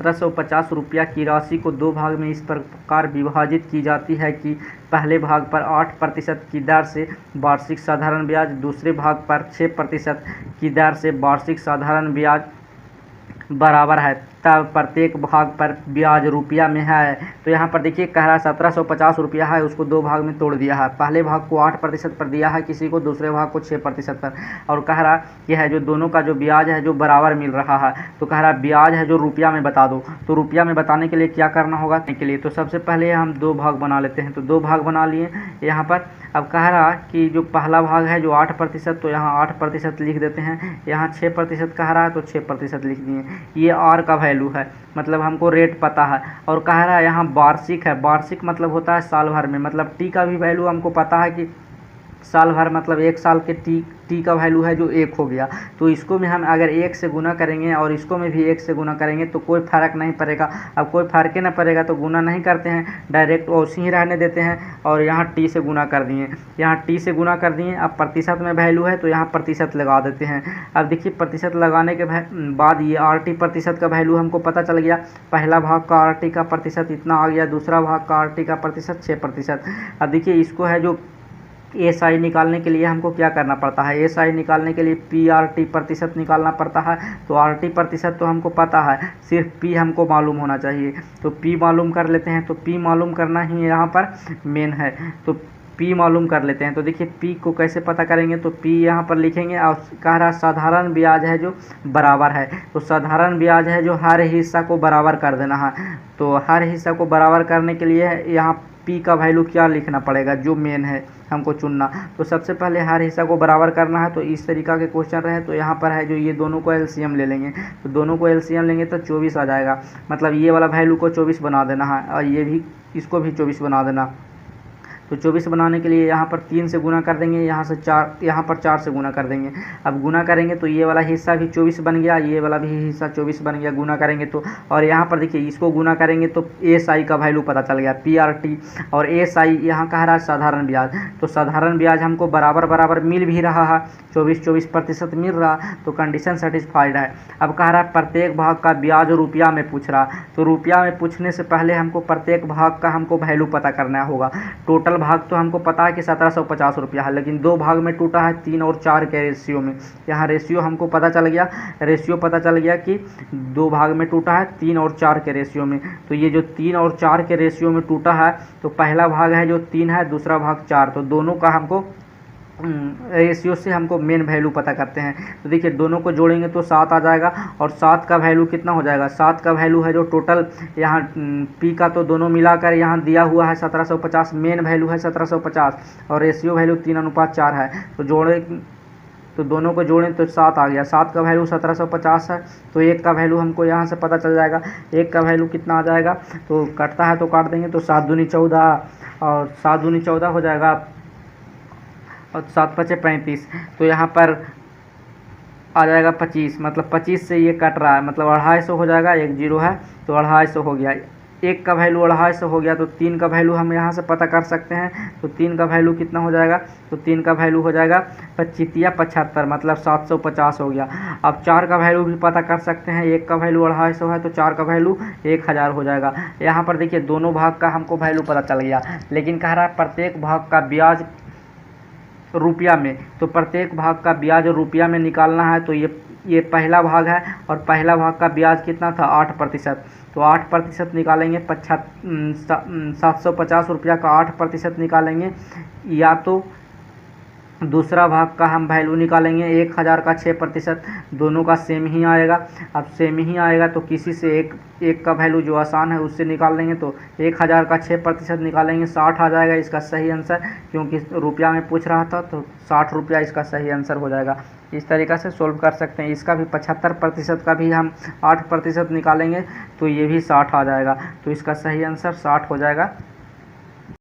1750 की राशि को दो भाग में इस प्रकार विभाजित की जाती है कि पहले भाग पर 8% की दर से वार्षिक साधारण ब्याज, दूसरे भाग पर 6% की दर से वार्षिक साधारण ब्याज बराबर है, तब प्रत्येक भाग पर ब्याज रुपया में है। तो यहाँ पर देखिए कह रहा है 1750 है, उसको दो भाग में तोड़ दिया है। पहले भाग को 8% पर दिया है किसी को, दूसरे भाग को 6% पर, और कह रहा कि है जो दोनों का जो ब्याज है जो बराबर मिल रहा है। तो कह रहा ब्याज है जो रुपया में बता दो। तो रुपया में बताने के लिए क्या करना होगा के लिए, तो सबसे पहले हम दो भाग बना लेते हैं। तो दो भाग बना लिए यहाँ पर। अब कह रहा कि जो पहला भाग है जो 8%, तो यहाँ 8% लिख देते हैं। यहाँ 6% कह रहा है तो 6% लिख दिए। ये आर का वैल्यू है, मतलब हमको रेट पता है। और कह रहा है यहाँ वार्षिक है, वार्षिक मतलब होता है साल भर में, मतलब टी का भी वैल्यू हमको पता है कि साल भर मतलब एक साल के टी का वैल्यू है जो 1 हो गया। तो इसको में हम अगर 1 से गुना करेंगे और इसको में भी 1 से गुना करेंगे तो कोई फ़र्क नहीं पड़ेगा। अब कोई फ़र्क ही ना पड़ेगा तो गुना नहीं करते हैं, डायरेक्ट वैसे ही रहने देते हैं। और यहाँ टी से गुना कर दिए, यहाँ टी से गुना कर दिए। अब प्रतिशत में वैल्यू है तो यहाँ प्रतिशत लगा देते हैं। अब देखिए प्रतिशत लगाने के बाद ये RT प्रतिशत का वैल्यू हमको पता चल गया। पहला भाग का RT का प्रतिशत इतना आ गया, दूसरा भाग का RT का प्रतिशत 6%। अब देखिए इसको है जो SI निकालने के लिए हमको क्या करना पड़ता है, SI निकालने के लिए PRT प्रतिशत निकालना पड़ता है। तो RT प्रतिशत तो हमको पता है, सिर्फ P हमको मालूम होना चाहिए। तो P मालूम कर लेते हैं। तो P मालूम करना ही यहाँ पर मेन है, तो P मालूम कर लेते हैं। तो देखिए P को कैसे पता करेंगे, तो P यहाँ पर लिखेंगे। और कह रहा साधारण ब्याज है जो बराबर है, तो साधारण ब्याज है जो हर हिस्सा को बराबर कर देना है। तो हर हिस्सा को बराबर करने के लिए यहाँ P का वैल्यू क्या लिखना पड़ेगा, जो मेन है हमको चुनना। तो सबसे पहले हर हिस्सा को बराबर करना है। तो इस तरीका के क्वेश्चन रहे तो यहाँ पर है जो ये दोनों को LCM ले लेंगे। तो दोनों को LCM लेंगे तो 24 आ जाएगा, मतलब ये वाला वैल्यू को 24 बना देना है और ये भी, इसको भी 24 बना देना। तो 24 बनाने के लिए यहाँ पर 3 से गुना कर देंगे, यहाँ से 4, यहाँ पर 4 से गुना कर देंगे। अब गुना करेंगे तो ये वाला हिस्सा भी 24 बन गया, ये वाला भी हिस्सा 24 बन गया गुना करेंगे तो। और यहाँ पर देखिए इसको गुना करेंगे तो SI का वैल्यू पता चल गया, PRT। और SI यहाँ कह रहा है साधारण ब्याज, तो साधारण ब्याज हमको बराबर बराबर मिल भी रहा है, 24% मिल रहा, तो कंडीशन सेटिस्फाइड है। अब कह रहा है प्रत्येक भाग का ब्याज रुपया में पूछ रहा। तो रुपया में पूछने से पहले हमको प्रत्येक भाग का हमको वैल्यू पता करना होगा। टोटल भाग तो हमको पता है कि 1750 है, लेकिन दो भाग में टूटा है 3 और 4 के रेशियो में। यहाँ रेशियो हमको पता चल गया, रेशियो पता चल गया कि दो भाग में टूटा है 3 और 4 के रेशियो में। तो ये जो 3 और 4 के रेशियो में टूटा है, तो पहला भाग है जो 3 है, दूसरा भाग 4, तो दोनों का हमको रेशियो से हमको मेन वैल्यू पता करते हैं। तो देखिए दोनों को जोड़ेंगे तो 7 आ जाएगा, और 7 का वैल्यू कितना हो जाएगा, 7 का वैल्यू है जो टोटल यहाँ P का तो दोनों मिलाकर यहाँ दिया हुआ है 1750, मेन वैल्यू है 1750 और रेशियो वैल्यू 3:4 है। तो जोड़े तो दोनों को जोड़ें तो 7 आ गया, 7 का वैल्यू 1750 है। तो 1 का वैल्यू हमको यहाँ से पता चल जाएगा, 1 का वैल्यू कितना आ जाएगा, तो कटता है तो काट देंगे, तो 7 दूनी 14 और 7 दूनी 14 हो जाएगा और 7 पचे 35। तो यहाँ पर आ जाएगा 25, मतलब 25 से ये कट रहा है, मतलब 250 हो जाएगा, 1 0 है तो 250 हो गया। 1 का वैल्यू 250 हो गया, तो 3 का वैल्यू हम यहाँ से पता कर सकते हैं। तो 3 का वैल्यू कितना हो जाएगा, तो 3 का वैल्यू हो जाएगा 25 75, मतलब 750 हो गया। अब 4 का वैल्यू भी पता कर सकते हैं, 1 का वैल्यू 250 है तो 4 का वैल्यू 1000 हो जाएगा। यहाँ पर देखिए दोनों भाग का हमको वैल्यू पता चल गया, लेकिन कह रहा है प्रत्येक भाग का ब्याज रुपया में। तो प्रत्येक भाग का ब्याज रुपया में निकालना है। तो ये पहला भाग है और पहला भाग का ब्याज कितना था, 8%। तो 8% निकालेंगे, 750 रुपया का 8% निकालेंगे, या तो दूसरा भाग का हम वैल्यू निकालेंगे 1000 का 6%, दोनों का सेम ही आएगा। अब सेम ही आएगा तो किसी से एक का वैल्यू जो आसान है उससे निकाल लेंगे। तो 1000 का 6% निकालेंगे, 60 आ जाएगा इसका सही आंसर, क्योंकि रुपया में पूछ रहा था तो 60 रुपया इसका सही आंसर हो जाएगा। इस तरीक़ा से सोल्व कर सकते हैं। इसका भी 75% का भी हम 8% निकालेंगे तो ये भी 60 आ जाएगा, तो इसका सही आंसर 60 हो जाएगा।